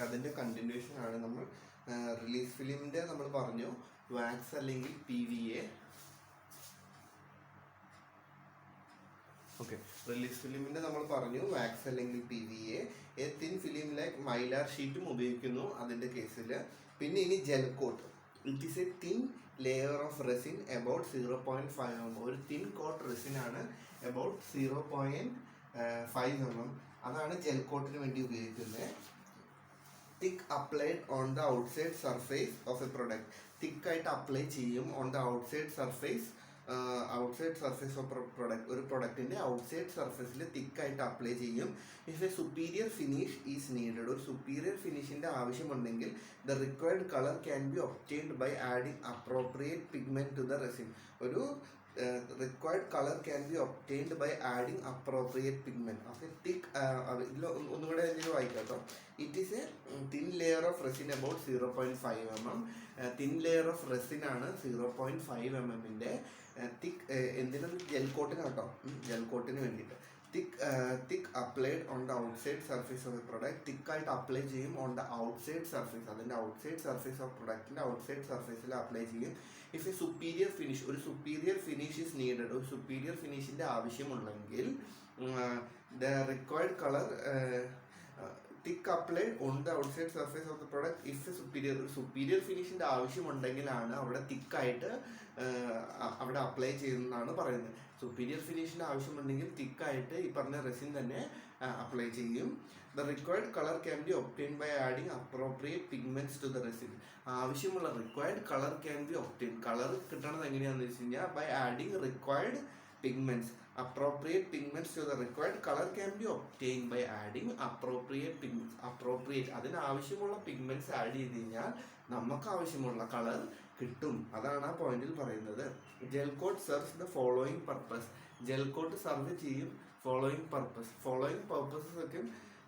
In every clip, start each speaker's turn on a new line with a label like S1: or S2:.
S1: അതിൻ്റെ കണ്ടിന്യൂഷൻ ആണ് നമ്മൾ റിലീസ് ഫിലിമിൻ്റെ നമ്മൾ പറഞ്ഞു വാക്സ് അല്ലെങ്കിൽ PVA. ഓക്കെ, റിലീസ് ഫിലിമിൻ്റെ നമ്മൾ പറഞ്ഞു വാക്സ് അല്ലെങ്കിൽ PVA. Thin film like Mylar ഷീറ്റും ഉപയോഗിക്കുന്നു അതിൻ്റെ കേസിൽ. പിന്നെ ഇനി gel coat. It is a thin layer of resin about 0.5 mm. ഒരു തിൻ കോട്ട് റെസിനാണ് അബൌട്ട് 0.5 mm. അതാണ് ജെൽ കോട്ടിന് വേണ്ടി ഉപയോഗിക്കുന്നത്. Thick applied on the outside surface of a product. തിക്കായിട്ട് അപ്ലൈ ചെയ്യും on the outside surface of product. ഒരു പ്രൊഡക്റ്റിൻ്റെ ഔട്ട്സൈഡ് സർഫേസിൽ തിക്കായിട്ട് അപ്ലൈ ചെയ്യും. If a superior finish is needed. ഒരു സുപ്പീരിയർ ഫിനിഷിൻ്റെ ആവശ്യമുണ്ടെങ്കിൽ the required colour can be obtained by adding appropriate pigment to the resin. ഒരു required color can be obtained by adding appropriate pigment. Okay, thick ഒന്നുകൂടെ എന്തെങ്കിലും വായിക്കാം കേട്ടോ. It is a thin layer of resin about 0.5 mm. Thin layer of resin ആണ് 0.5 mm. തിക്ക് എന്തിനും gel കോട്ടിനാട്ടോ, gel കോട്ടിന് വേണ്ടിയിട്ട്. Thick applied on the outside surface of a product. തിക്കായിട്ട് apply ചെയ്യും ഓൺ ദ ഔട്ട്സൈഡ് സർഫേസ്, അതിൻ്റെ ഔട്ട്സൈഡ് സർഫേസ് ഓഫ് പ്രൊഡക്റ്റിൻ്റെ outside സർഫേസിൽ apply ചെയ്യും. ഇഫ് എ സുപ്പീരിയർ ഫിനിഷ്, ഒരു സുപ്പീരിയർ ഫിനിഷ് ഈസ് നീഡഡ്, ഒരു സുപ്പീരിയർ ഫിനിഷിൻ്റെ ആവശ്യമുണ്ടെങ്കിൽ the required colour thick applied on the outside surface of the product. If a superior ഫിനിഷിൻ്റെ ആവശ്യമുണ്ടെങ്കിലാണ് അവിടെ തിക്കായിട്ട് അവിടെ അപ്ലൈ ചെയ്യുന്നതാണ് പറയുന്നത്. സുപ്പീരിയർ ഫിനിഷിൻ്റെ ആവശ്യമുണ്ടെങ്കിൽ തിക്കായിട്ട് ഈ പറഞ്ഞ റെസിൻ തന്നെ അപ്ലൈ ചെയ്യും. The required colour can be obtain by adding appropriate pigments to the resin. ആവശ്യമുള്ള required colour can be obtain. Colour കിട്ടണത് എങ്ങനെയാണെന്ന് വെച്ച് കഴിഞ്ഞാൽ by adding required pigments, appropriate pigments to the required color can be obtained by adding appropriate pigments. appropriate അതിന് ആവശ്യമുള്ള pigments add ചെയ്ത് കഴിഞ്ഞാൽ നമുക്ക് ആവശ്യമുള്ള കളർ കിട്ടും. അതാണ് ആ പോയിന്റിൽ പറയുന്നത്. Gel coat serves the following purpose. Gel coat serve ചെയ്യും ഫോളോയിങ് പർപ്പസസ് ഒക്കെ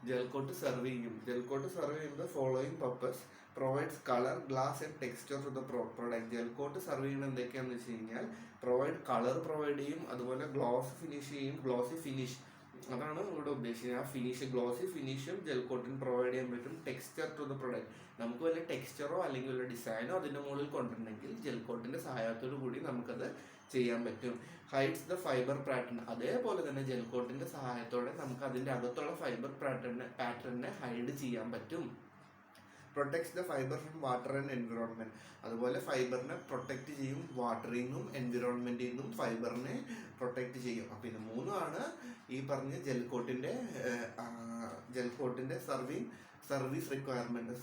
S1: ജെൽ കോട്ട് സെർവ് ചെയ്യും. ജെൽ കോട്ട് സെർവ് ചെയ്യുന്നത് following purpose. Provides colour, gloss and texture to the product. Gel coat serve ചെയ്യുന്നത് എന്തൊക്കെയാണെന്ന് വെച്ച് കഴിഞ്ഞാൽ പ്രൊവൈഡ് കളർ പ്രൊവൈഡ് ചെയ്യും, അതുപോലെ ഗ്ലോസ് ഫിനിഷ് ചെയ്യും. ഗ്ലോസി ഫിനിഷ് അതാണ് ഇവിടെ ഉദ്ദേശിക്കുന്നത്. ആ ഫിനിഷ്, ഗ്ലോസി ഫിനിഷും ജെൽ കോട്ടിന് പ്രൊവൈഡ് ചെയ്യാൻ പറ്റും. ടെക്സ്ചർ ടു ദ പ്രൊഡക്റ്റ്, നമുക്ക് വല്ല ടെക്സ്ചറോ അല്ലെങ്കിൽ വല്ല ഡിസൈനോ അതിൻ്റെ മുകളിൽ കൊണ്ടുണ്ടെങ്കിൽ ജെൽ കോട്ടിൻ്റെ സഹായത്തോടു കൂടി നമുക്കത് ചെയ്യാൻ പറ്റും. Hides the fibre pattern. അതേപോലെ തന്നെ ജെൽ കോട്ടിൻ്റെ സഹായത്തോടെ നമുക്ക് അതിൻ്റെ അകത്തുള്ള ഫൈബർ പാറ്റേണിനെ ഹൈഡ് ചെയ്യാൻ പറ്റും. Protects the fibre from water and environment. അതുപോലെ ഫൈബറിനെ പ്രൊട്ടക്റ്റ് ചെയ്യും, വാട്ടറിൽ നിന്നും എൻവിറോൺമെൻറ്റിൽ നിന്നും ഫൈബറിനെ പ്രൊട്ടക്റ്റ് ചെയ്യും. അപ്പോൾ ഇത് മൂന്നുമാണ് ഈ പറഞ്ഞ ജെൽ കോട്ടിൻ്റെ സർവീസ് റിക്വയർമെൻറ്റ്,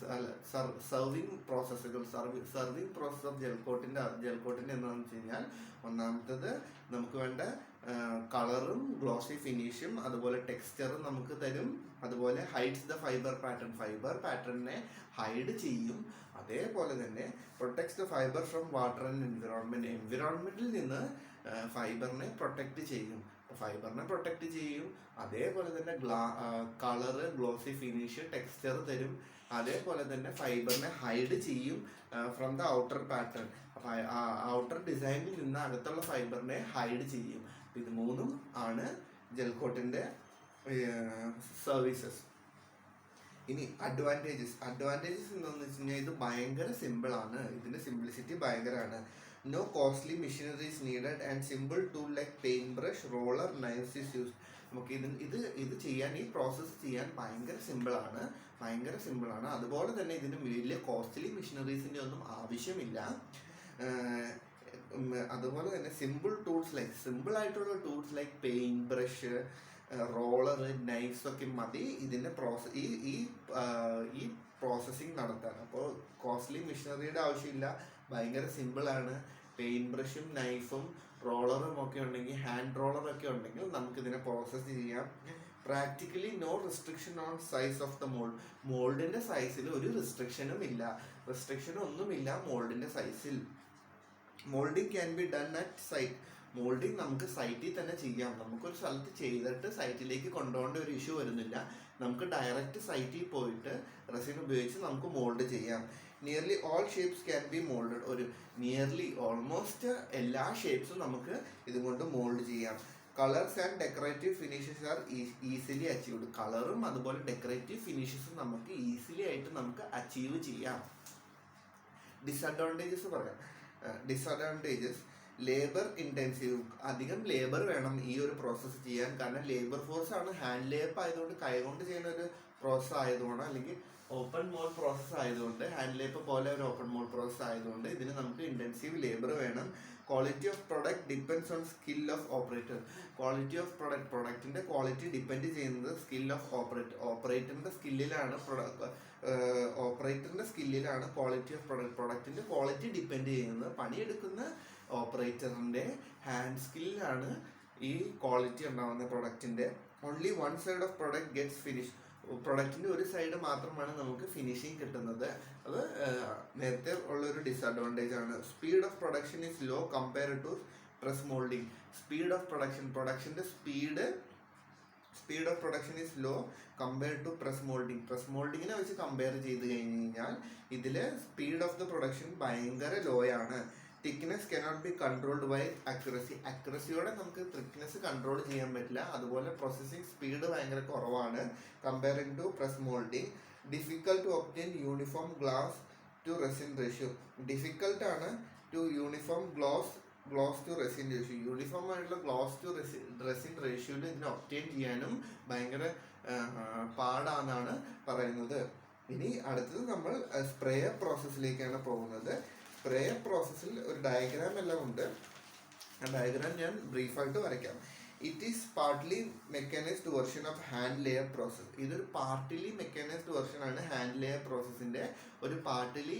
S1: സർവിങ് പ്രോസസ്സുകൾ. സർവിങ് പ്രോസസ് ഓഫ് ജെൽ കോട്ടിൻ്റെ എന്താണെന്ന് വെച്ച് കഴിഞ്ഞാൽ ഒന്നാമത്തത് നമുക്ക് വേണ്ട കളറും ഗ്ലോസി ഫിനിഷും അതുപോലെ ടെക്സ്ചറും നമുക്ക് തരും. അതുപോലെ ഹൈഡ്സ് ദ ഫൈബർ പാറ്റേണിനെ ഹൈഡ് ചെയ്യും. അതേപോലെ തന്നെ protects the fibre from water and എൻവിറോൺമെൻറ്റിൽ നിന്ന് ഫൈബറിനെ പ്രൊട്ടക്റ്റ് ചെയ്യും. അതേപോലെ തന്നെ കളറ്, ഗ്ലോസി ഫിനിഷ്, ടെക്സ്ചർ തരും. അതേപോലെ തന്നെ ഫൈബറിനെ ഹൈഡ് ചെയ്യും from the outer pattern. Outer ഡിസൈനിൽ നിന്ന് അകത്തുള്ള ഫൈബറിനെ ഹൈഡ് ചെയ്യും. ഇത് മൂന്നും ആണ് ജെൽ കോട്ടിൻ്റെ സർവീസസ്. ഇനി അഡ്വാൻറ്റേജസ് എന്താണെന്ന് വെച്ച് കഴിഞ്ഞാൽ ഇത് ഭയങ്കര സിമ്പിളാണ്. ഇതിൻ്റെ സിംപ്ലിസിറ്റി ഭയങ്കരമാണ്. No costly machineries needed and simple tool like paint brush, roller, knifes is used. നമുക്ക് ഇത് ചെയ്യാൻ, ഈ പ്രോസസ്സ് ചെയ്യാൻ ഭയങ്കര സിമ്പിളാണ്. അതുപോലെ തന്നെ ഇതിന് വലിയ കോസ്റ്റ്ലി മെഷീനറീസിൻ്റെ ഒന്നും ആവശ്യമില്ല. അതുപോലെ തന്നെ സിമ്പിൾ ആയിട്ടുള്ള tools like paint brush, roller, knives ഒക്കെ മതി ഇതിൻ്റെ ഈ പ്രോസസ്സിങ് നടത്താൻ. അപ്പോൾ കോസ്റ്റ്ലി മെഷീനറിയുടെ ആവശ്യമില്ല, ഭയങ്കര സിമ്പിളാണ്. പെയിന്റ് ബ്രഷും നൈഫും റോളറും ഒക്കെ ഉണ്ടെങ്കിൽ, ഹാൻഡ് റോളറൊക്കെ ഉണ്ടെങ്കിൽ നമുക്കിതിനെ പ്രോസസ്സ് ചെയ്യാം. Practically no restriction on size of the മോൾഡിൻ്റെ സൈസിൽ ഒരു റെസ്ട്രിക്ഷനൊന്നുമില്ല മോൾഡിൻ്റെ സൈസിൽ. Moulding can be done at site. Moulding നമുക്ക് സൈറ്റിൽ തന്നെ ചെയ്യാം. നമുക്കൊരു സ്ഥലത്ത് ചെയ്തിട്ട് സൈറ്റിലേക്ക് കൊണ്ടുപോകേണ്ട ഒരു ഇഷ്യൂ വരുന്നില്ല. നമുക്ക് ഡയറക്റ്റ് സൈറ്റിൽ പോയിട്ട് റെസിൻ ഉപയോഗിച്ച് നമുക്ക് മോൾഡ് ചെയ്യാം. Nearly all shapes can be moulded. Almost എല്ലാ ഷേപ്സും നമുക്ക് ഇതുകൊണ്ട് മോൾഡ് ചെയ്യാം. Colours and decorative finishes are easily achieved. കളറും അതുപോലെ ഡെക്കറേറ്റീവ് ഫിനിഷസും നമുക്ക് ഈസിലി ആയിട്ട് നമുക്ക് അച്ചീവ് ചെയ്യാം. ഡിസഡ്വാൻറ്റേജസ് പറയാം. ഡിസഡ്വാൻറ്റേജസ്: ലേബർ ഇൻറ്റൻസീവ്, അധികം ലേബർ വേണം ഈ ഒരു പ്രോസസ്സ് ചെയ്യാൻ. കാരണം ലേബർ ഫോഴ്സ് ആണ്. ഹാൻഡ് ലേപ്പ് ആയതുകൊണ്ട് കൈകൊണ്ട് ചെയ്യുന്ന ഒരു പ്രോസസ്സ് ആയതുകൊണ്ട്, അല്ലെങ്കിൽ ഓപ്പൺ മോൾഡ് പ്രോസസ്സ് ആയതുകൊണ്ട്, ഹാൻഡ് ലേപ്പ് പോലെ ഒരു ഓപ്പൺ മോൾഡ് പ്രോസസ്സ് ആയതുകൊണ്ട് ഇതിന് നമുക്ക് ഇൻറ്റൻസീവ് ലേബർ വേണം. Quality of product depends on skill of operator. Quality of പ്രൊഡക്റ്റിന്റെ ക്വാളിറ്റി ഡിപ്പെൻഡ് ചെയ്യുന്നത് സ്കിൽ ഓഫ് ഓപ്പറേറ്ററിന്റെ സ്കില്ലിലാണ്. ക്വാളിറ്റി ഓഫ് പ്രൊഡക്റ്റിന്റെ ക്വാളിറ്റി ഡിപ്പെൻഡ് ചെയ്യുന്നത് പണിയെടുക്കുന്ന ഓപ്പറേറ്ററിന്റെ ഹാൻഡ് സ്കില്ലാണ് ഈ ക്വാളിറ്റി ഉണ്ടാവുന്ന പ്രൊഡക്റ്റിന്റെ. Only one side of product gets finish. പ്രൊഡക്റ്റിന്റെ ഒരു സൈഡ് മാത്രമാണ് നമുക്ക് ഫിനിഷിങ് കിട്ടുന്നത്. അത് നേരത്തെ ഉള്ളൊരു ഡിസഡ്വാൻറ്റേജ് ആണ്. Speed of production is low compared to press moulding. Speed of പ്രൊഡക്ഷൻ്റെ speed of production is low compared to press moulding. Press മോൾഡിങ്ങിനെ വെച്ച് കമ്പയർ ചെയ്ത് കഴിഞ്ഞ് കഴിഞ്ഞാൽ ഇതിൽ സ്പീഡ് ഓഫ് ദ പ്രൊഡക്ഷൻ ഭയങ്കര ലോ ആണ്. Thickness cannot be controlled by accuracy. അക്യുറസിയോടെ നമുക്ക് തിക്നെസ് കൺട്രോൾ ചെയ്യാൻ പറ്റില്ല. അതുപോലെ പ്രോസസ്സിംഗ് സ്പീഡ് ഭയങ്കര കുറവാണ് comparing to press moulding. Difficult to obtain uniform glass to resin ratio. Difficult ആണ് to uniform gloss to resin ratio. Uniform ആയിട്ടുള്ള ഗ്ലോസ് ടു റെസിൻ റേഷ്യോയിൽ ഇതിനെ ഒബ്റ്റെയിൻ ചെയ്യാനും ഭയങ്കര പാടാണെന്നാണ് പറയുന്നത്. ഇനി അടുത്തത് നമ്മൾ സ്പ്രേയർ പ്രോസസ്സിലേക്കാണ് പോകുന്നത്. സ്പ്രേയർ പ്രോസസ്സിൽ ഒരു ഡയഗ്രാം എല്ലാം ഉണ്ട്. ആ ഡയഗ്രാം ഞാൻ ബ്രീഫായിട്ട് വരയ്ക്കാം. It is partly mechanised version of hand layer process. ഇതൊരു പാർട്ടിലി മെക്കാനൈസ്ഡ് വെർഷൻ ആണ്. ഹാൻഡ് ലെയർ പ്രോസസ്സിന്റെ ഒരു പാർട്ടിലി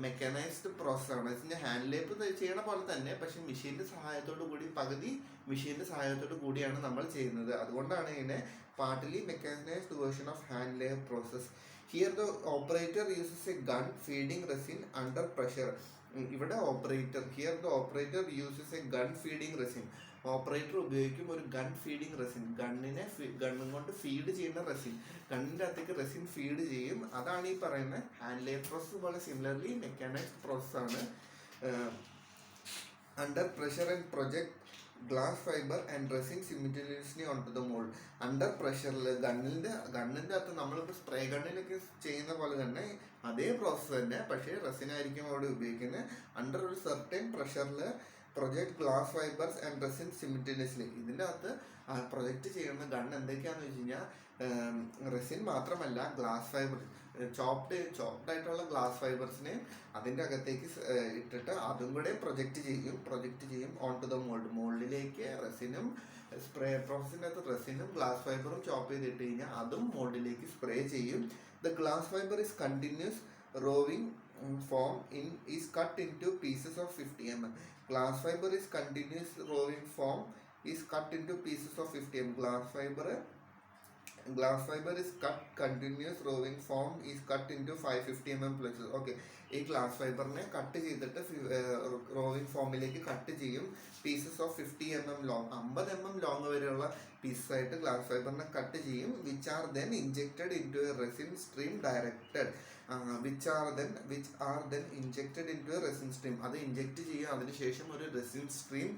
S1: മെക്കാനൈസ്ഡ് പ്രോസസ്സാണ്. വെച്ചാൽ ഹാൻഡ് ലേപ്പ് ചെയ്യണ പോലെ തന്നെ, പക്ഷെ മെഷീൻ്റെ സഹായത്തോടു കൂടി, പകുതി മെഷീൻ്റെ സഹായത്തോടു കൂടിയാണ് നമ്മൾ ചെയ്യുന്നത്. അതുകൊണ്ടാണ് ഇതിനെ partly mechanised version of hand layer process. Here the operator uses a gun feeding resin under pressure. ഇവിടെ here the operator uses a gun feeding resin. Operator ഉപയോഗിക്കും ഒരു ഗൺ ഫീഡിങ് റെസിൻ. ഗണ്ണും കൊണ്ട് ഫീഡ് ചെയ്യുന്ന റെസിൻ, ഗണ്ണിൻ്റെ അകത്തേക്ക് resin feed ചെയ്യും. അതാണ് ഈ പറയുന്ന ഹാൻഡ് ലെയർ പ്രോസസ് പോലെ സിമിലർലി മെക്കാനൈസ്ഡ് പ്രോസസ്സാണ്. Under pressure and project glass fibre and resin similarly on to the mould. Under പ്രഷറിൽ ഗണ്ണിൻ്റെ അകത്ത് നമ്മളിപ്പോൾ സ്പ്രേ ഗണ്ണിലൊക്കെ ചെയ്യുന്ന പോലെ തന്നെ അതേ പ്രോസസ്സ് തന്നെ, പക്ഷേ റെസിനായിരിക്കും അവിടെ ഉപയോഗിക്കുന്നത്. അണ്ടർ ഒരു സർട്ടൻ പ്രഷറിൽ project glass fibres and resin simultaneously. ഇതിൻ്റെ അകത്ത് പ്രൊജക്റ്റ് ചെയ്യുന്ന ഗൺ എന്തൊക്കെയാണെന്ന് വെച്ച് കഴിഞ്ഞാൽ റെസിൻ മാത്രമല്ല, ഗ്ലാസ് ഫൈബർ, ചോപ്ഡ് ആയിട്ടുള്ള ഗ്ലാസ് ഫൈബേഴ്സിനെ അതിൻ്റെ അകത്തേക്ക് ഇട്ടിട്ട് അതും കൂടെ പ്രൊജക്റ്റ് ചെയ്യും ഓൺ ടു ദ മോൾഡിലേക്ക്. റെസിനും സ്പ്രേ പ്രോസസ്സിൻ്റെ അകത്ത് റെസിനും ഗ്ലാസ് ഫൈബറും ചോപ്പ് ചെയ്തിട്ട് കഴിഞ്ഞാൽ അതും മോൾഡിലേക്ക് സ്പ്രേ ചെയ്യും. The glass fibre is continuous rowing form is cut into pieces of 50 mm. Glass fiber is continuous rowing form is cut into pieces of 50 mm. Glass fiber is cut continuous rowing form is cut into 550 mm places. Okay, ഈ glass ഫൈബറിനെ cut ചെയ്തിട്ട് roving ഫോമിലേക്ക് cut ചെയ്യും. Pieces of 50 mm long, 50 mm long വരെയുള്ള pieces ആയിട്ട് glass ഫൈബറിനെ cut ചെയ്യും. Which are then injected into a resin stream directed. which are then injected into a resin stream. അത് inject ചെയ്യും. അതിനുശേഷം ഒരു resin stream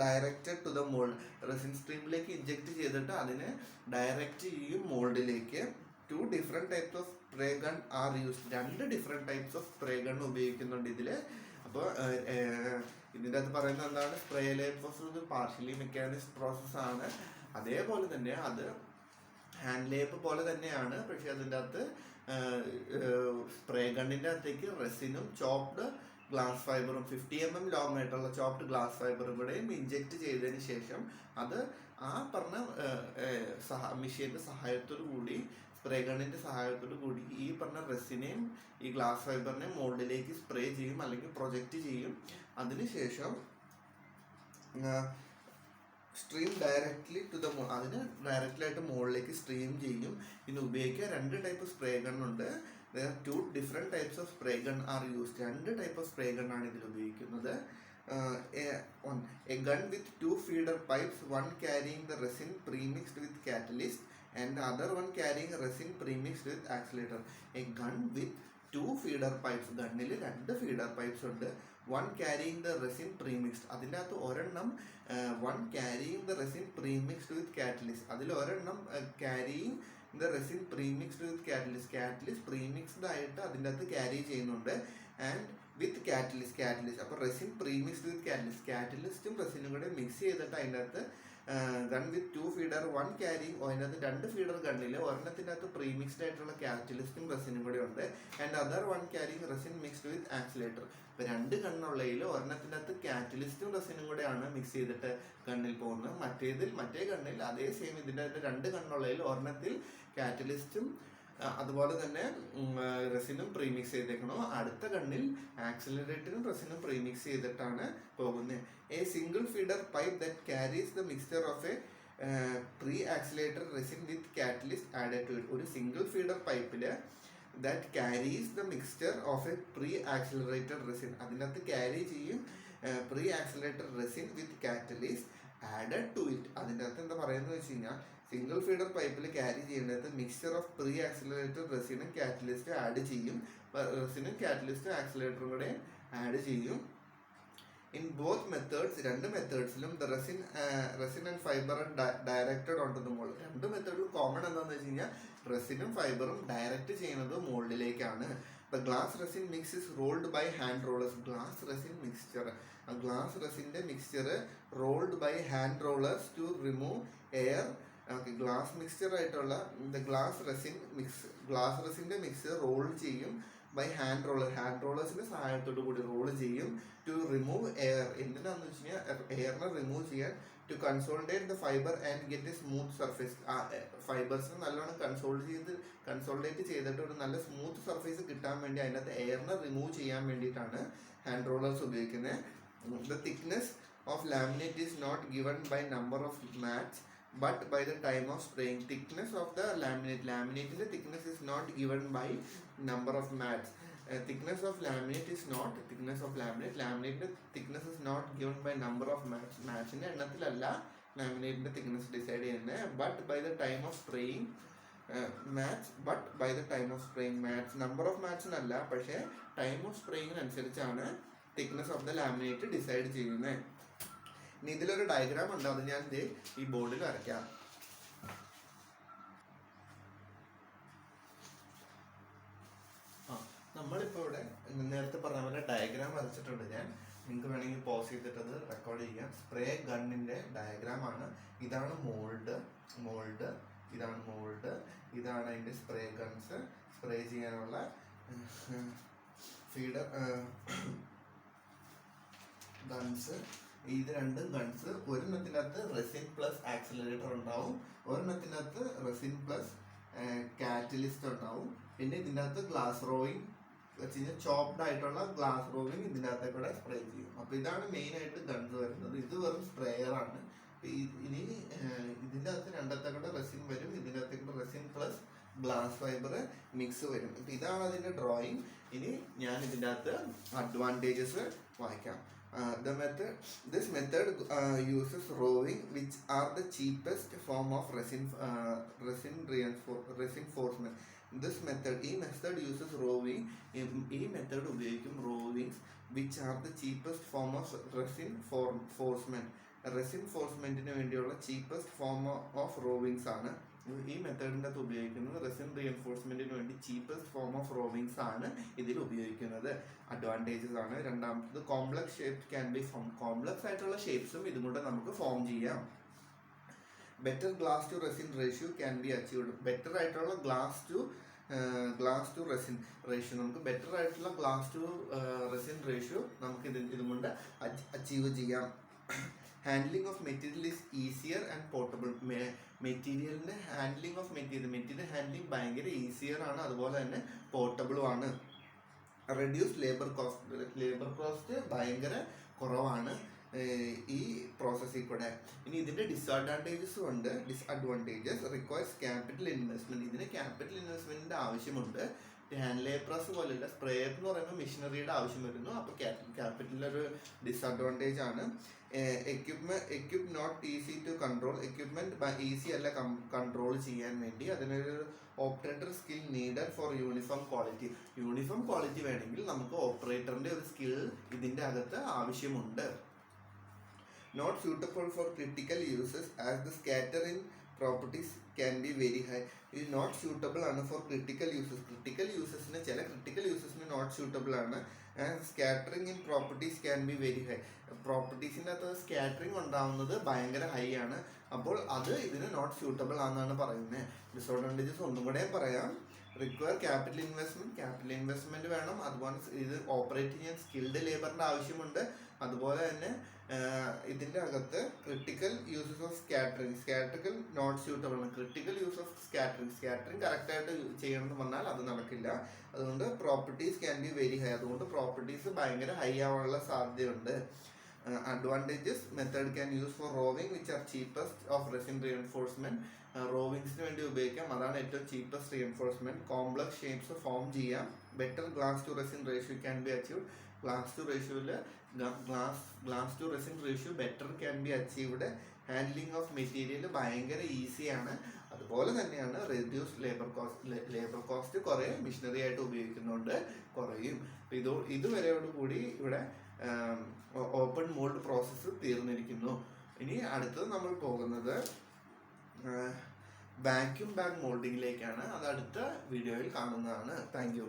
S1: directed to the mould. Resin സ്ട്രീമിലേക്ക് inject ചെയ്തിട്ട് അതിനെ ഡയറക്റ്റ് ചെയ്യും മോൾഡിലേക്ക്. 2 different types of spray gun are used. 2 different types of spray gun ഉപയോഗിക്കുന്നുണ്ട് ഇതിൽ. അപ്പോൾ ഇതിൻ്റെ അകത്ത് പറയുന്നത് എന്താണ്? Spray layer process partially mechanics പ്രോസസ്സാണ്. അതേപോലെ തന്നെ അത് ഹാൻഡ് ലേപ്പ് പോലെ തന്നെയാണ്. പക്ഷെ അതിൻ്റെ അകത്ത് സ്പ്രേ ഗണ്ണിൻ്റെ അകത്തേക്ക് റെസിനും ചോപ്ഡ് ഗ്ലാസ് ഫൈബറും 50 mm ലോങ് ആയിട്ടുള്ള ചോപ്ഡ് ഗ്ലാസ് ഫൈബറും കൂടെയും ഇൻജെക്റ്റ് ചെയ്തതിന് ശേഷം അത് ആ പറഞ്ഞ മെഷീൻ്റെ സഹായത്തോടു കൂടി, സ്പ്രേ ഗണ്ണിൻ്റെ സഹായത്തോടു കൂടി ഈ പറഞ്ഞ റെസിനെയും ഈ ഗ്ലാസ് ഫൈബറിനെയും മോൾഡിലേക്ക് സ്പ്രേ ചെയ്യും അല്ലെങ്കിൽ പ്രൊജക്റ്റ് ചെയ്യും. അതിനുശേഷം സ്ട്രീം ഡയറക്റ്റ്ലി ടു ദ അതിന് ഡയറക്റ്റ്ലി മുകളിലേക്ക് സ്ട്രീം ചെയ്യും. ഇത് ഉപയോഗിക്കാൻ 2 ടൈപ്പ് സ്പ്രേ ഗൺ ഉണ്ട്. 2 different types of spray gun are used. 2 type of spray gun ആണ് ഇതിൽ ഉപയോഗിക്കുന്നത്. A gun with 2 feeder pipes, one carrying the resin premixed with catalyst and the other one carrying resin premixed with accelerator. A gun with 2 feeder pipes. ഗണ്ണിൽ 2 feeder pipes ഉണ്ട്. One carrying the resin പ്രീമിക്സ്ഡ്. അതിൻ്റെ അകത്ത് ഒരെണ്ണം one carrying the resin പ്രീമിക്സ്ഡ് with catalyst. അതിൽ ഒരെണ്ണം carrying the resin പ്രീമിക്സ്ഡ് with catalyst പ്രീമിക്സ്ഡ് ആയിട്ട് അതിൻ്റെ അകത്ത് carry ചെയ്യുന്നുണ്ട്. ആൻഡ് വിത്ത് കാറ്റലിസ്റ്റ് അപ്പോൾ റെസിൻ പ്രീമിക്സ്ഡ് വിത്ത് കാറ്റലിസ്റ്റും റെസിനും കൂടെ മിക്സ് ചെയ്തിട്ട് അതിൻ്റെ അകത്ത് ഗൺ വിത്ത് 2 ഫീഡർ 1 ക്യാരിങ്. അതിനകത്ത് 2 ഫീഡർ ഗണ്ണിൽ ഒരെണ്ണത്തിൻ്റെ അകത്ത് പ്രീമിക്സ്ഡ് ആയിട്ടുള്ള കാറ്റലിസ്റ്റും റെസിനും കൂടെ ഉണ്ട്. And other 1 carrying resin mixed with accelerator. ഇപ്പോൾ 2 ഗണ്ണുള്ളതിൽ ഒരെണ്ണത്തിൻ്റെ അകത്ത് കാറ്റലിസ്റ്റും റെസിനും കൂടെയാണ് മിക്സ് ചെയ്തിട്ട് ഗണ്ണിൽ പോകുന്നത്. മറ്റേ ഗണ്ണിൽ അതേ സെയിം ഇതിൻ്റെ അകത്ത് 2 ഗണ്ണുള്ളതിൽ ഒരെണ്ണത്തിൽ കാറ്റലിസ്റ്റും അതുപോലെ തന്നെ റെസിനും പ്രീമിക്സ് ചെയ്തേക്കണോ. അടുത്ത ഗണ്ണിൽ ആക്സിലറേറ്ററും റെസിനും പ്രീമിക്സ് ചെയ്തിട്ടാണ് പോകുന്നത്. A single feeder pipe that carries the mixture of a pre accelerator resin with catalyst added to it. ഒരു സിംഗിൾ ഫീഡർ പൈപ്പിൽ that carries the mixture of a pre accelerator resin. അതിനകത്ത് carry ചെയ്യും pre accelerator resin with catalyst added to it. അതിൻ്റെ അകത്ത് എന്താ പറയുന്നത് വെച്ച് കഴിഞ്ഞാൽ സിംഗിൾ ഫീഡർ പൈപ്പിൽ ക്യാരി ചെയ്യേണ്ടത് മിക്സ്ചർ ഓഫ് പ്രീ ആക്സിലറേറ്റർ റെസിനും കാറ്റലിസ്റ്റും ആഡ് ചെയ്യും. റെസിനും കാറ്റലിസ്റ്റും ആക്സിലറേറ്ററും കൂടെ ആഡ് ചെയ്യും. ഇൻ ബോത്ത് മെത്തേഡ്സ്, 2 മെത്തേഡ്സിലും the resin and fibre directed on to the mould. 2 മെത്തേഡിലും കോമൺ എന്താണെന്ന് വെച്ച് കഴിഞ്ഞാൽ റെസിനും ഫൈബറും ഡയറക്റ്റ് ചെയ്യുന്നത് മോൾഡിലേക്കാണ്. The glass resin mix is rolled by hand rollers. Glass റെസിൻ്റെ mixture rolled by hand rollers to remove air. Glass mixture ആയിട്ടുള്ള ഗ്ലാസ് റെസിൻ്റെ മിക്സ് റോൾ ചെയ്യും ബൈ ഹാൻഡ് റോളേഴ്സിന്റെ സഹായത്തോടു കൂടി റോൾ ചെയ്യും ടു റിമൂവ് എയർ. എന്തിനാന്ന് വെച്ച് കഴിഞ്ഞാൽ എയറിനെ റിമൂവ് ചെയ്യാൻ. To consolidate the fibre and get a smooth surface. ഫൈബേഴ്സിന് നല്ലോണം കൺസോൾഡേറ്റ് ചെയ്തിട്ട് ഒരു നല്ല സ്മൂത്ത് സർഫേസ് കിട്ടാൻ വേണ്ടി അതിനകത്ത് എയറിനെ റിമൂവ് ചെയ്യാൻ വേണ്ടിയിട്ടാണ് ഹാൻഡ് റോളേഴ്സ് ഉപയോഗിക്കുന്നത്. The thickness of laminate is not given by number of mats but by the time of spraying. Thickness of the laminate's thickness is not given by number of mats. Thickness of laminate is not laminate thickness is not given by number of mats ന്റെ എണ്ണത്തിലല്ല laminate thickness decide ചെയ്യുന്നത്. but by the time of spraying mats number of mats എന്നല്ല, പക്ഷേ time of സ്പ്രേയിങ്ങിന് അനുസരിച്ചാണ് thickness of the laminate decide ചെയ്യുന്നത്. ഇനി ഇതിലൊരു diagram ഉണ്ട്, അത് ഞാൻ ഈ ബോർഡിൽ വരയ്ക്കാം. നമ്മളിപ്പോൾ ഇവിടെ നേരത്തെ പറഞ്ഞ പോലെ ഡയഗ്രാം വരച്ചിട്ടുണ്ട് ഞാൻ. നിങ്ങൾക്ക് വേണമെങ്കിൽ പോസ് ചെയ്തിട്ട് അത് റെക്കോർഡ് ചെയ്യാം. സ്പ്രേ ഗണ്ണിൻ്റെ ഡയഗ്രാമാണ്. ഇതാണ് മോൾഡ്, ഇതാണ് അതിൻ്റെ സ്പ്രേ ഗൺസ്. സ്പ്രേ ചെയ്യാനുള്ള ഫീഡർ ഗൺസ്. ഇത് 2 ഗൺസ്. ഒരെണ്ണത്തിനകത്ത് റെസിൻ പ്ലസ് ആക്സിലറേറ്റർ ഉണ്ടാവും, ഒരെണ്ണത്തിനകത്ത് റെസിൻ പ്ലസ് കാറ്റലിസ്റ്റ് ഉണ്ടാവും. പിന്നെ ഇതിൻ്റെ അകത്ത് ഗ്ലാസ് റോവിങ് വെച്ച് കഴിഞ്ഞാൽ ചോപ്ഡ് ആയിട്ടുള്ള ഗ്ലാസ് റോവിങ് ഇതിൻ്റെ അകത്തെ കൂടെ സ്പ്രേ ചെയ്യും. അപ്പോൾ ഇതാണ് മെയിനായിട്ട് ഗൺസ് വരുന്നത്. ഇത് വെറും സ്പ്രേയറാണ്. ഇനി ഇതിൻ്റെ അകത്ത് 2 കൂടെ റെസിൻ വരും, ഇതിൻ്റെ അകത്തെ കൂടെ resin plus glass fibre mix വരും. അപ്പോൾ ഇതാണ് അതിൻ്റെ ഡ്രോയിങ്. ഇനി ഞാൻ ഇതിൻ്റെ അകത്ത് അഡ്വാൻറ്റേജസ് വായിക്കാം. This method uses roving, which are the cheapest form of resin reinforcement. ഈ മെത്തേഡ് യൂസസ് റോവിങ്. ഈ മെത്തേഡ് ഉപയോഗിക്കും rovings which are the cheapest form of resin ഫോഴ്സ്മെന്റിന് വേണ്ടിയുള്ള ചീപ്പസ്റ്റ് ഫോം ഓഫ് റോവിങ്സ് ആണ്. ഈ മെത്തേഡിൻ്റെ അകത്ത് ഉപയോഗിക്കുന്നത് റെസിൻ റീഎൻഫോഴ്സ്മെന്റിന് വേണ്ടി ചീപ്പസ്റ്റ് ഫോം ഓഫ് റോവിങ്സ് ആണ് ഇതിൽ ഉപയോഗിക്കുന്നത്. അഡ്വാൻറ്റേജസ് ആണ്. രണ്ടാമത്തത് complex shapes can be form. Complex ആയിട്ടുള്ള ഷേപ്സും ഇതും കൊണ്ട് നമുക്ക് ഫോം ചെയ്യാം. Better glass to resin ratio can be achieved. Better ആയിട്ടുള്ള ഗ്ലാസ് ടു റെസിൻ റേഷ്യോ, നമുക്ക് ബെറ്റർ ആയിട്ടുള്ള ഗ്ലാസ് ടു റെസിൻ റേഷ്യോ നമുക്ക് ഇതുകൊണ്ട് അച്ചീവ് ചെയ്യാം. Handling of material is easier and portable. മെറ്റീരിയലിൻ്റെ മെറ്റീരിയൽ ഹാൻഡ്ലിംഗ് ഭയങ്കര ഈസിയർ ആണ്, അതുപോലെ തന്നെ പോർട്ടബിളും ആണ്. റെഡ്യൂസ് ലേബർ കോസ്റ്റ് ഭയങ്കര കുറവാണ് ഈ പ്രോസസ്സിൽ കൂടെ. ഇനി ഇതിൻ്റെ ഡിസ്അഡ്വാൻറ്റേജസും ഉണ്ട്. Disadvantages requires capital investment. ഇതിന് ക്യാപിറ്റൽ ഇൻവെസ്റ്റ്മെൻറ്റിൻ്റെ ആവശ്യമുണ്ട്. ഹാൻഡ് ലെയർ പ്രസ് പോലെയുള്ള സ്പ്രേയർ എന്ന് പറയുമ്പോൾ മെഷീനറിയുടെ ആവശ്യം വരുന്നു. അപ്പോൾ ക്യാപിറ്റലൊരു ഡിസഡ്വാൻറ്റേജ് ആണ്. Equipment not easy to control. Equipment easy അല്ല കൺട്രോൾ ചെയ്യാൻ വേണ്ടി. അതിനൊരു operator skill needed for uniform quality. Uniform quality വേണമെങ്കിൽ നമുക്ക് ഓപ്പറേറ്ററിന്റെ ഒരു സ്കിൽ ഇതിന്റെ അകത്ത് ആവശ്യമുണ്ട്. Not suitable for critical uses as the scattering properties can be very high. ഇത് നോട്ട് സ്യൂട്ടബിൾ ആണ് ഫോർ ക്രിട്ടിക്കൽ യൂസസ്. ക്രിട്ടിക്കൽ യൂസസിന് ചില ക്രിട്ടിക്കൽ യൂസസിന് നോട്ട് സ്യൂട്ടബിൾ ആണ്. Scattering in properties can be very high. പ്രോപ്പർട്ടീസിൻ്റെ അകത്ത് സ്കാറ്ററിങ് ഉണ്ടാവുന്നത് ഭയങ്കര ഹൈ ആണ്. അപ്പോൾ അത് ഇതിന് നോട്ട് സ്യൂട്ടബിൾ ആണെന്നാണ് പറയുന്നത്. ഡിസഡ്വാൻറ്റേജസ് ഒന്നും കൂടെ പറയാം. റിക്വയർ ക്യാപിറ്റൽ ഇൻവെസ്റ്റ്മെന്റ് വേണം. അതുപോലെ ഇത് ഓപ്പറേറ്റ് ചെയ്യാൻ സ്കിൽഡ് ലേബറിന്റെ ആവശ്യമുണ്ട്. അതുപോലെ തന്നെ ഇതിന്റെ അകത്ത് critical uses of scattering not suitable ആണ്. ക്രിട്ടിക്കൽ യൂസ് ഓഫ് സ്കാറ്ററിങ് കറക്റ്റായിട്ട് ചെയ്യണമെന്ന് പറഞ്ഞാൽ അത് നടക്കില്ല. അതുകൊണ്ട് properties can be very high. അതുകൊണ്ട് പ്രോപ്പർട്ടീസ് ഭയങ്കര ഹൈ ആവാനുള്ള സാധ്യതയുണ്ട്. Advantages method can use for roving which are cheapest of resin reinforcement. റോവിങ്സിന് വേണ്ടി ഉപയോഗിക്കാം. അതാണ് ഏറ്റവും cheapest reinforcement. Complex shapes form ചെയ്യാം. Better glass to resin ratio can be achieved. Glass to resin ratio better can be achieved. Handling of material ഭയങ്കര ഈസിയാണ്. അതുപോലെ തന്നെയാണ് റെഡ്യൂസ് ലേബർ കോസ്റ്റ് കുറേ മിഷനറി ആയിട്ട് ഉപയോഗിക്കുന്നതുകൊണ്ട് കുറയും. ഇതുവരെയോടുകൂടി ഇവിടെ ഓപ്പൺ മോൾഡ് പ്രോസസ്സ് തീർന്നിരിക്കുന്നു. ഇനി അടുത്തത് നമ്മൾ പോകുന്നത് വാക്യൂം ബാഗ് മോൾഡിങ്ങിലേക്കാണ്. അത് അടുത്ത വീഡിയോയിൽ കാണുന്നതാണ്. Thank you.